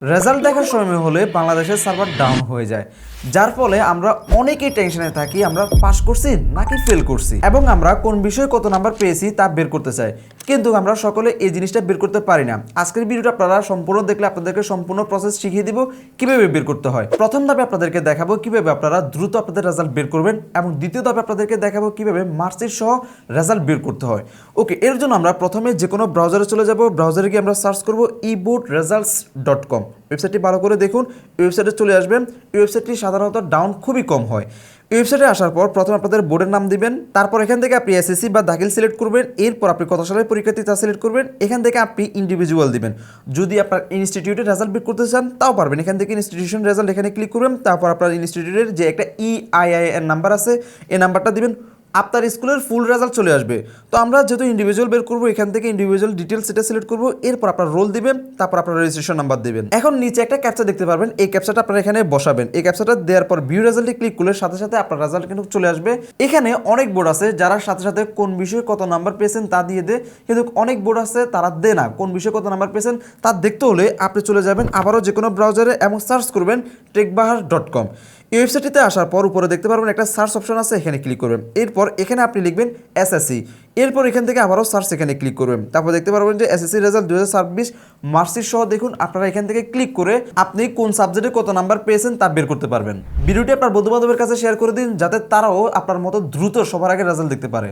Result দেখার সময় হলে বাংলাদেশের সার্ভার ডাউন হয়ে যায়, যার ফলে আমরা অনেকেই টেনশনে থাকি আমরা পাস করছি নাকি ফেল করছি এবং আমরা কোন বিষয়ে কত নাম্বার পেয়েছি তা বের করতে চাই, কিন্তু আমরা সকলে এই জিনিসটা বের করতে পারি না। আজকের ভিডিওটা আপনারা সম্পূর্ণ দেখলে আপনাদেরকে সম্পূর্ণ প্রসেস শিখিয়ে দিব কিভাবে বের করতে হয়। প্রথম ধাপে আপনাদেরকে দেখাবো কিভাবে আপনারা দ্রুত আপনাদের রেজাল্ট বের করবেন এবং দ্বিতীয় ধাপে আপনাদেরকে দেখাবো কিভাবে মার্কশিট সহ রেজাল্ট বের করতে হয়। ওকে, এর জন্য আমরা প্রথমে যে কোনো ব্রাউজারে চলে যাব। ব্রাউজারে গিয়ে আমরা সার্চ করব eboardresults.com। ওয়েবসাইটটি ভালো করে দেখুন, ওয়েবসাইটে চলে আসবেন। ওয়েবসাইটটি সাধারণত ডাউন খুবই কম হয়। ওয়েবসাইটে আসার পর প্রথমে আপনাদের বোর্ডের নাম দিবেন, তারপর এখান থেকে আপনি এসএসসি বা দাখিল সিলেক্ট করবেন, এরপর আপনি কত সালের পরীক্ষার্থী তা সিলেক্ট করবেন। এখান থেকে আপনি ইন্ডিভিজুয়াল দিবেন। যদি আপনার ইনস্টিটিউটের রেজাল্ট বের করতে চান তাও পারবেন। এখান থেকে ইনস্টিটিউশন রেজাল্ট এখানে ক্লিক করবেন, তারপর আপনার ইনস্টিটিউটের যে একটা EIIN নাম্বার আছে এই নাম্বারটা দিবেন, আপনার স্কুলের ফুল রেজাল্ট চলে আসবে। তো আমরা যেহেতু ইন্ডিভিজুয়াল বের করবো, এখান থেকে ইন্ডিভিজুয়াল ডিটেলস এটা সিলেক্ট করবো, এরপর আপনার রোল দিবেন, তারপর আপনার রেজিস্ট্রেশন নাম্বার দিবেন। এখন নিচে একটা ক্যাপচা দেখতে পারবেন, এই ক্যাপচাটা আপনারা এখানে বসাবেন। এই ক্যাপচাটা দেওয়ার পর ভিউ রেজাল্টে ক্লিক করলে সাথে সাথে আপনার রেজাল্ট কিন্তু চলে আসবে। এখানে অনেক বোর্ড আছে যারা সাথে সাথে কোন বিষয়ে কত নাম্বার পেয়েছেন তা দিয়ে দেয়, কিন্তু অনেক বোর্ড আছে তারা দেয় না। কোন বিষয়ে কত নাম্বার পেয়েছেন তা দেখতে হলে আপনি চলে যাবেন আবারও যে কোনো ব্রাউজারে এবং সার্চ করবেন techbahar.com। এই ওয়েবসাইটটিতে আসার পর উপরে দেখতে পারবেন একটা সার্চ অপশন আছে, এখানে ক্লিক করবেন। এরপর এখানে আপনি লিখবেন এসএসসি, এরপর এখান থেকে আবারও সার্চ এখানে ক্লিক করবেন। তারপর দেখতে পারবেন যে এসএসসি রেজাল্ট 2026 মার্কশিট সহ দেখুন। আপনারা এখান থেকে ক্লিক করে আপনি কোন সাবজেক্টে কত নাম্বার পেয়েছেন তা বের করতে পারবেন। ভিডিওটি আপনার বন্ধু বান্ধবের কাছে শেয়ার করে দিন যাতে তারাও আপনার মতো দ্রুত সবার আগে রেজাল্ট দেখতে পারে।